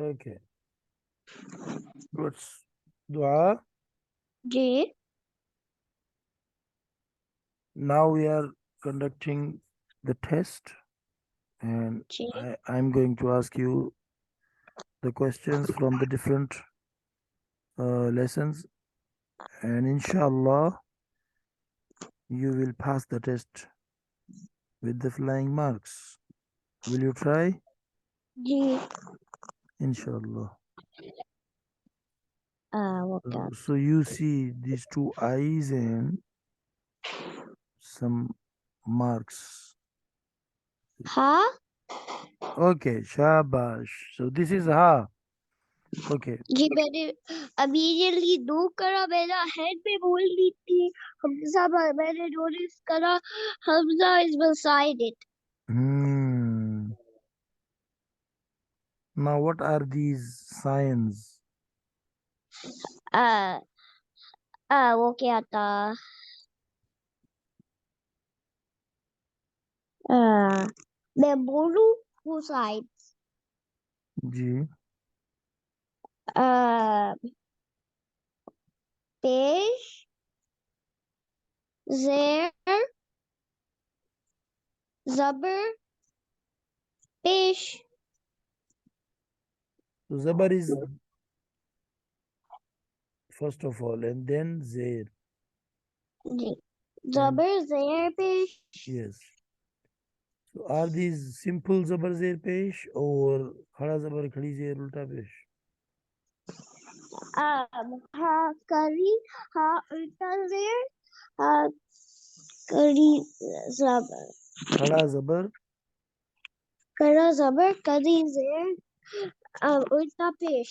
Okay. Good. Dua. Ji Now we are conducting the test, and ji I'm going to ask you the questions from the different lessons, and inshallah, you will pass the test with the flying marks. Will you try? Ji Inshallah. वो क्या So you see these two eyes and some marks. हाँ Okay, shabash. So this is ha. Okay. जी मैंने immediately दो करा मेरा head में बोल दी थी हमजा मैंने नोटिस करा Hamza is beside it Now what are these signs? वो क्या था मैं बोलूं वो साइड जी. पेश ज़ेर ज़बर पेश So zabar is first of all, and then zair. Ji And ज़बर ज़ेर पेश yes. So are these simple zabar zair pesh or khada zabar khadi zair ulta pesh? हाँ करी हाँ उल्टा ज़ेर हाँ करी ज़बर Khada zabar करा ज़बर करी ज़ेर उल्टा पेश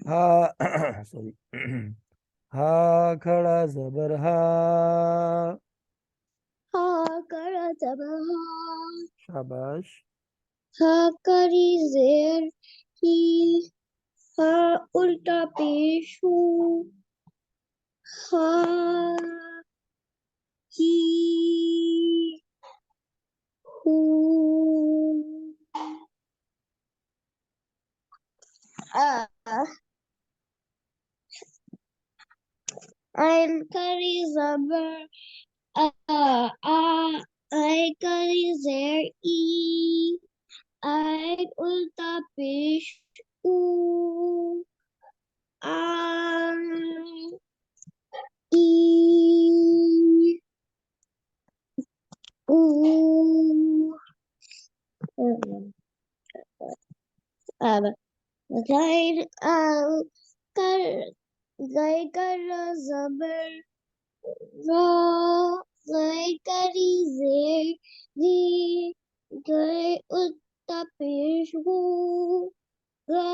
ha. Sorry. Ha khada zabar ha. हाँ करा ज़बर हाँ Shabash. हाँ करी ज़ेर ही हाँ उल्टा पेश हूँ हाँ ही हूँ Ein kari zabar I kari zer I ein ulta pesh u I u Zaid kar Zaid kar zabar ra Zaid kari zer ri Zaid ulta pesh hu ra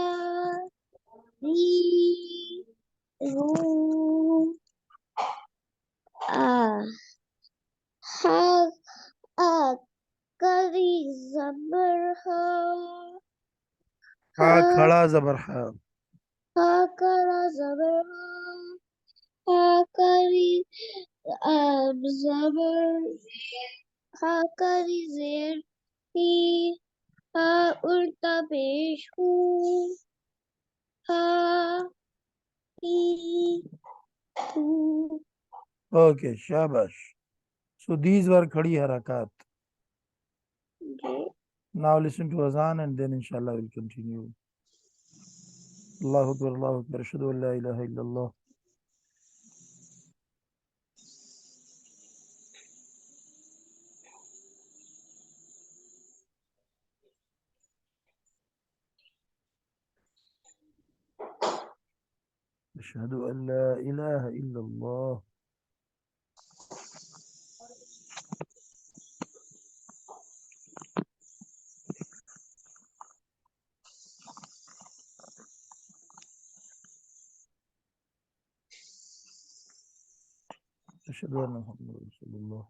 ri ru ha kari zabar ha Ha ha khada zabar ha. ha kara zabar ha kari zabar ha kari zer hi ha ulta pesh hu ha hi hu Okay, shabash. So these were khadi harakat. Now listen to azan and then inshallah we'll continue. Allahu Akbar, Allahu Akbar, ashhadu an la ilaha illallah. Ashhadu an la ilaha illallah. Ashhadu anna Muhammadan Rasulullah.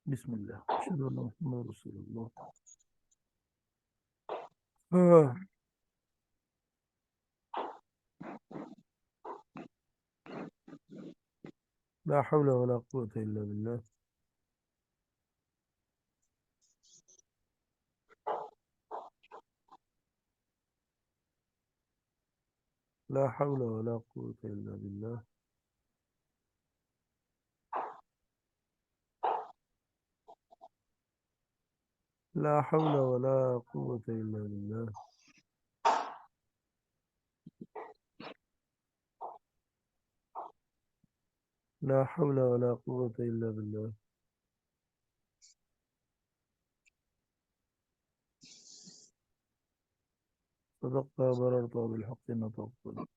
Bismillah. Ashhadu anna Muhammadan Rasulullah. لا حول ولا قوة إلا بالله. لا حول ولا قوة إلا بالله. لا حول ولا قوة إلا بالله. لا حول ولا قوة إلا بالله. صدقت وبررت بالحق نطقت.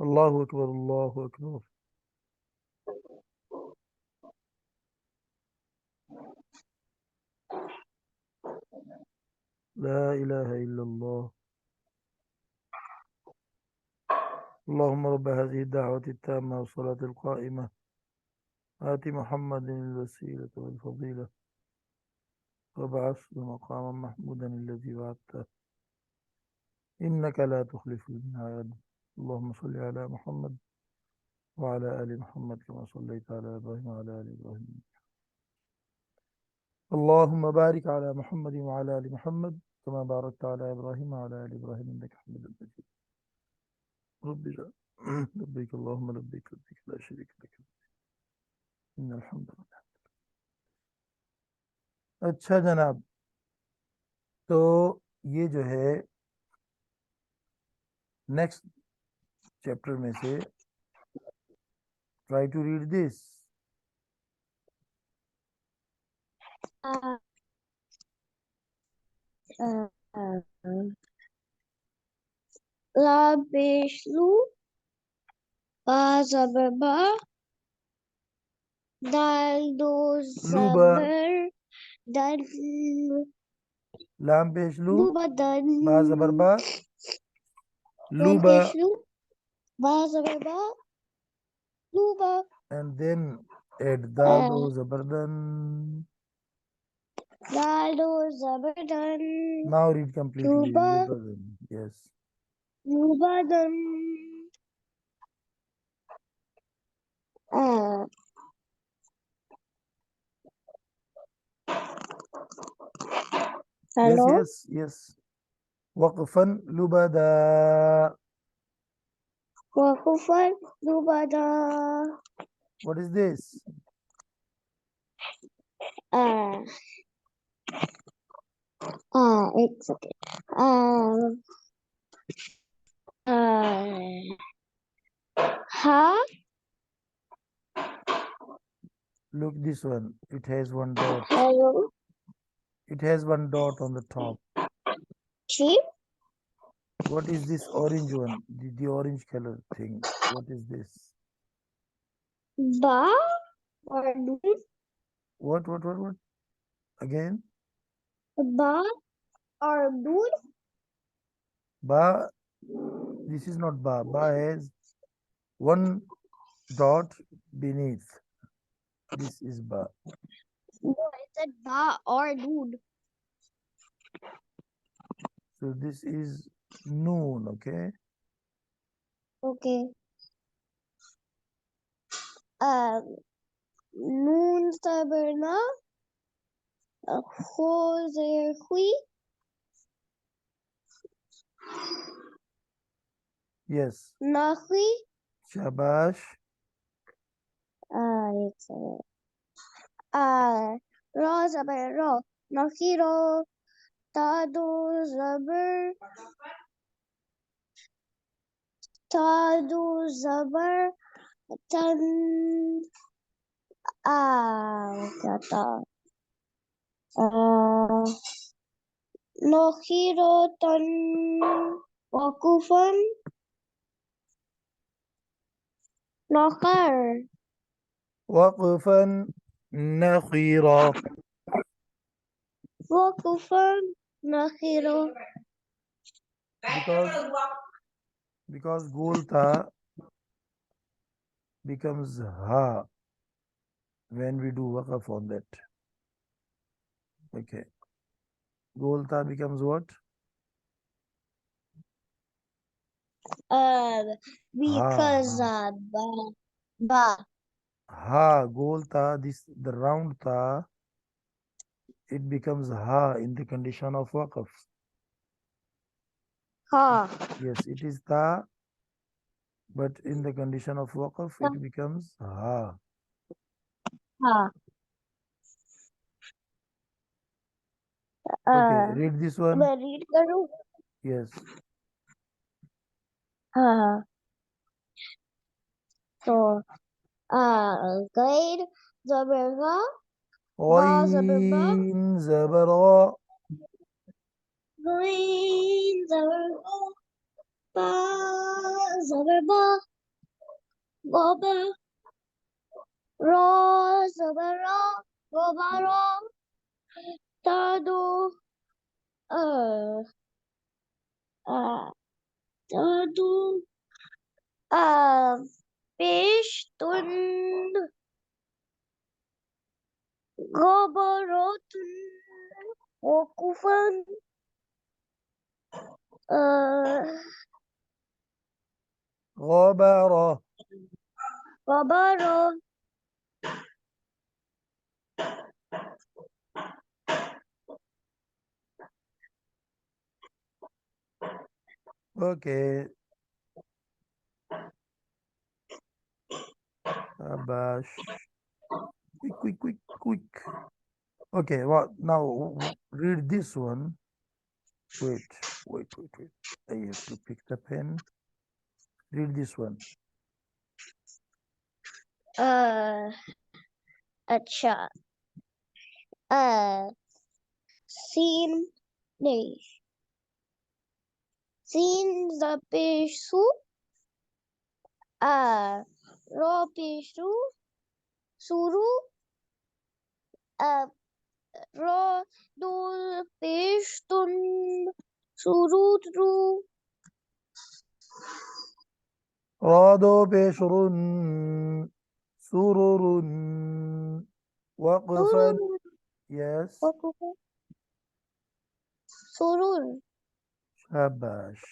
الله أكبر الله أكبر. لا إله إلا الله. اللهم رب هذه الدعوة التامة والصلاة القائمة آت محمد الوسيلة والفضيلة وابعثه مقاما محمودا الذي وعدته إنك لا تخلف الميعاد. اللهم صل على محمد وعلى آل محمد كما صليت على إبراهيم وعلى آل إبراهيم. اللهم بارك على محمد وعلى آل محمد كما باركت على إبراهيم وعلى آل إبراهيم إنك حميد مجيد. رب لبيك اللهم لبيك لبيك لا شريك لك إن الحمد لله. अच्छा जनाब, तो ये जो है next chapter में से try to read this. uh, uh, La bishlu ba zabar ba dal do लूबा zabar dal लाम पेश लू do badan बा जबर बा lam Luba bishlu ba zabar ba luba and then add dal do uh, zabardan. dal do zabar dan Now read completely. luba Lubadan. Yes. luba dan uh, Yes, hello yes, yes. وقفا لبدا. wakufan lubada What is this? uh, it's okay. Uh, ha Look this one. It has one dot. hello It has one dot on the top. sheep What is this orange one? The orange color thing. What is this? ba or dude What? Again? ba or dude Ba. This is not ba. Ba has one dot beneath. This is ba. no, I said ba or dude. So this is noon, okay? Okay. Noon saberna hozer hui Yes. nahui Shabash. it's ro zaber ro nahiro tadu zaber zaber tan क्या था nahiro tan wakufan nakar وقفا نخيرا. wakufan nakhiro Because Because golta becomes ha when we do waqaf on that. Okay. Golta becomes what? Uh, Ha, because ha. ba. Ha, golta, this the round ta, it becomes ha in the condition of waqaf. Ha. Yes, it is ta, but in the condition of waqaf, it becomes ha. Ha. Okay, read this one. मैं read करूँ. Yes. हाँ. So guide zabar ga, ba zabar ba, Oin zabara. green zabar ga, ba zabar ba, baba, ra zabar ra, baba ra, tado, uh, tado, fish, tund, gobarotun, okufan, غبرة. gobaro, Okay. Abash. Quick, quick, quick, quick. Okay, well, now read this one. Wait, wait, wait, wait. I have to pick the pen. Read this one. अच्छा seen नहीं seen the पेशु ro पेशु suru ro do peshtun surutru رادو بشر سرر وقفا. surur Yes. surur Shabash.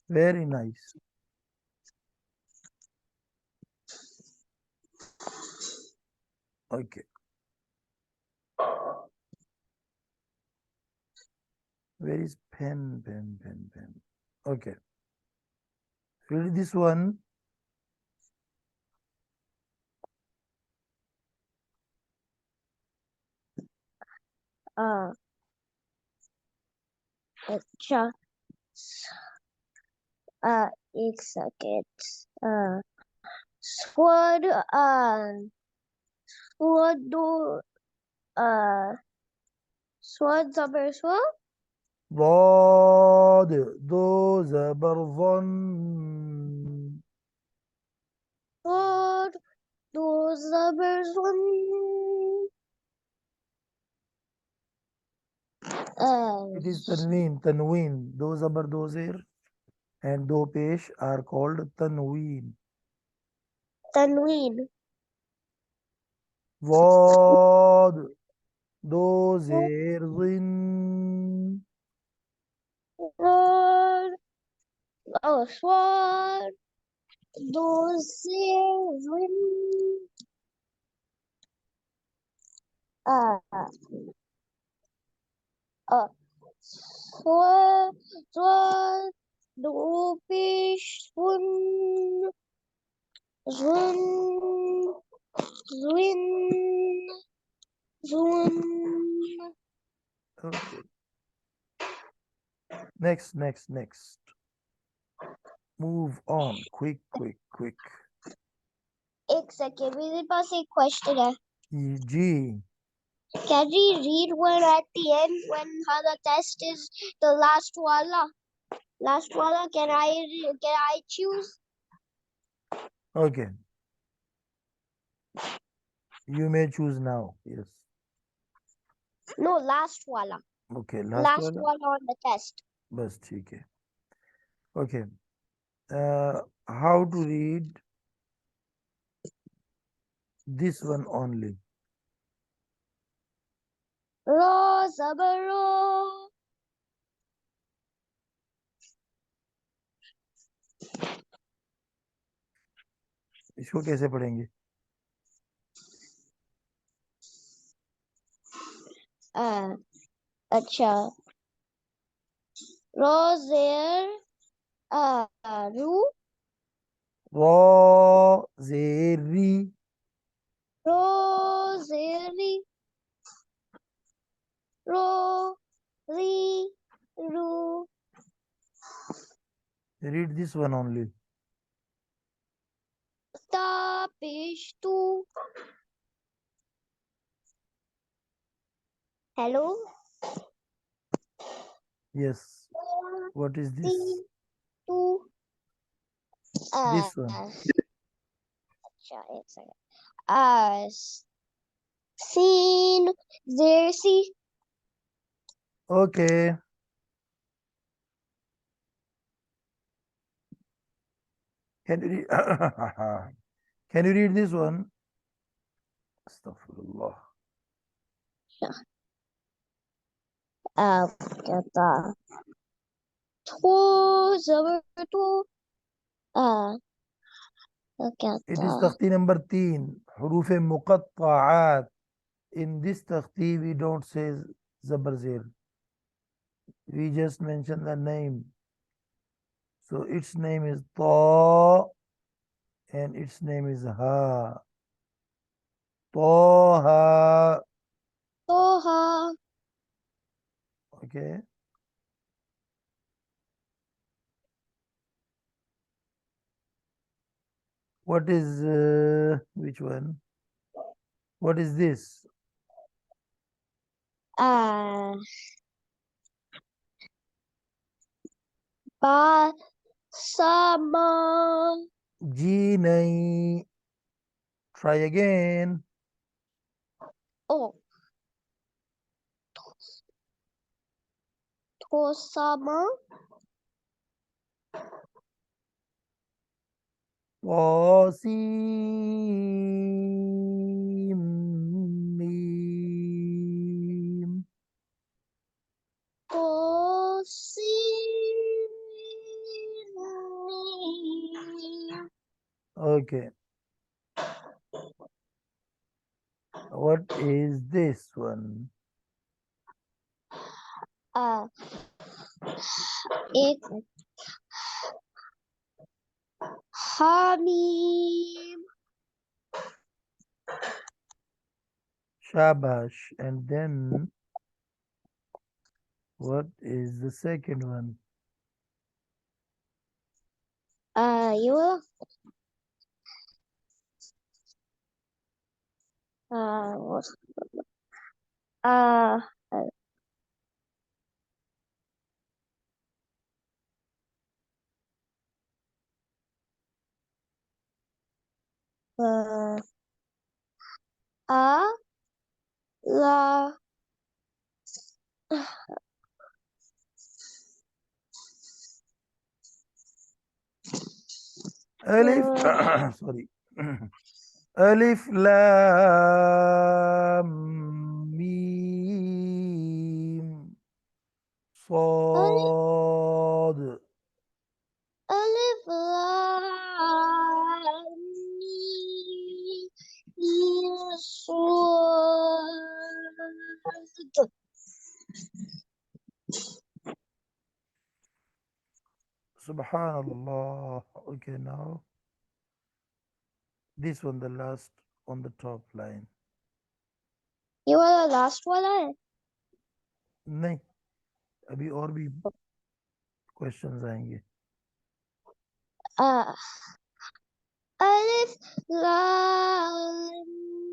Very nice. Okay. Where is pen, pen, pen, pen? Okay. Read this one. अच्छा एक second sword sword do sword zabar sword ضاد دو زبر ظن. sword do zabar sword It is tanween, tanween. Do zabar do zir and do pesh are called tanween. tanween ضاد دو زير ظن. sword sword do zin uh sword sword do fish swim swim swim swim Okay. Next, next, next. Move on. Quick, quick, quick. एक second मेरे पास एक question है G. can we read one at the end when the test is the last wala can I choose Okay. You may choose now. Yes. no last wala Okay. Last one. on the test बस ठीक है. Okay. How to read this one only? रो ज़बर रो इसको कैसे पढ़ेंगे? अच्छा रो ज़ेर रू रो Jerry रो ज़ेरी रो री रू read this one only. ता पेश तू हेलो Yes. What is ती this? तू This one. अच्छा एक सेकंड सीन ज़ेर सी Okay. Can you read? Can you read this one? Astaghfirullah. क्या था तो ज़बर तो क्या It था is takhti number 3. حروف muqatta'at. In this takhti, we don't say zabar zir. We just mention the name. So its name is Ta and its name is Ha. Taha. तो हाँ Okay. What is which one? What is this? बा sama Ji nahi. Try again. oh to sama Qasim mim. to si Okay. What is this one? एक hamim Shabash. And then what is the second one? you what uh uh a la Alif. Sorry. Alif Lam Mim alif Sad. alif lam mim صاد Subhanallah. Okay, now this one, the last on the top line. ये वाला last वाला है नहीं, अभी और भी questions आएंगे. आ, अलिफ लाम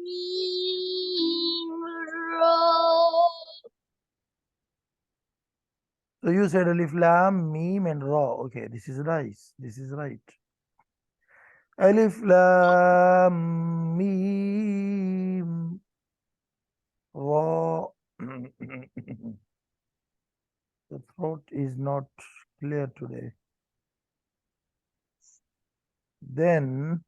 मीम रा So you said Alif Lam Mim and Ra. Okay, this is nice. This is right. Alif Lam Mim Ra. The throat is not clear today. Then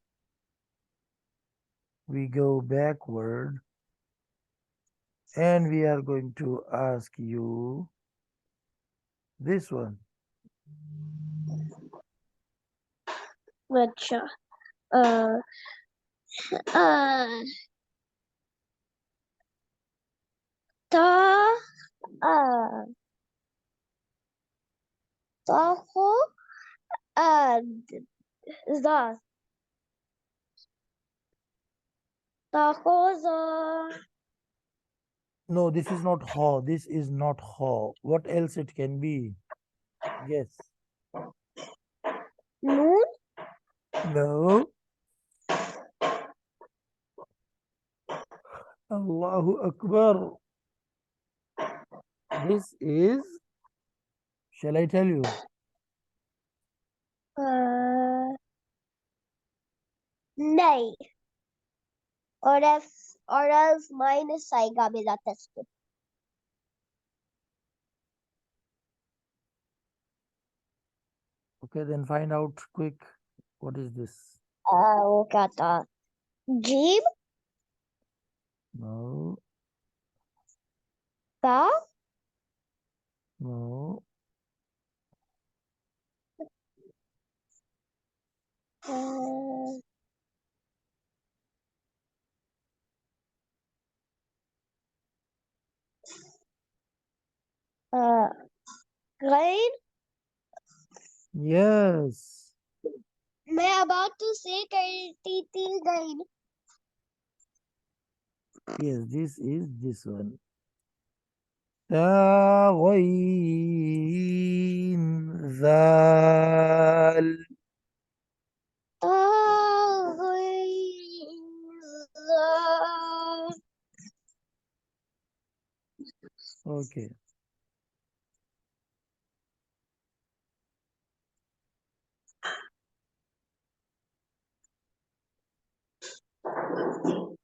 we go backward and we are going to ask you this one. अच्छा uh, uh, ta uh, taho uh, za taho. No, this is not ha. This is not ha. What else it can be? Yes. Noon. No. Allahu Akbar. This is, shall I tell you? नहीं or else minus आएगा मेरा test में. Okay, then find out quick. What is this? वो क्या था? Gym No. का No. rain. Yes. मैं about to say करती थी rain. Yes, this is this one. تغين ذال. Okay.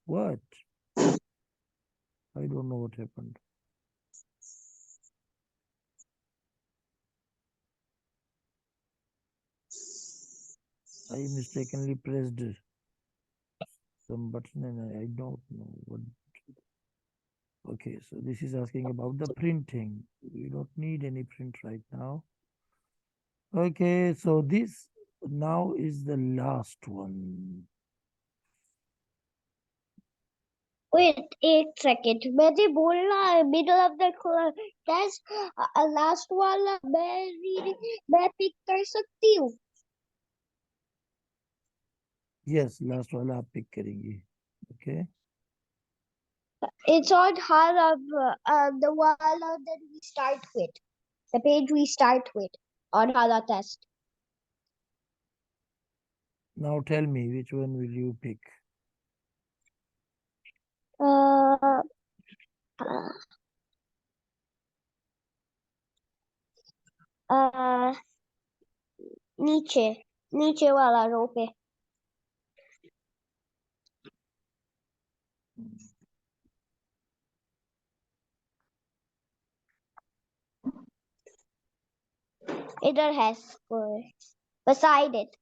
What? I don't know what happened. I mistakenly pressed some button and I don't know what. Okay, so this is asking about the printing. We don't need any print right now. Okay, so this now is the last one. Wait, एक second. मैंने बोलना है middle of the class last वाला मैं pick कर सकती हूँ. Yes, last वाला आप pick करेंगी. Okay. It's on the wala that we start with. The page we start with on Hala test. Now tell me, which one will you pick? Uh, uh, नीचे वाला रो पे. इधर है score beside it.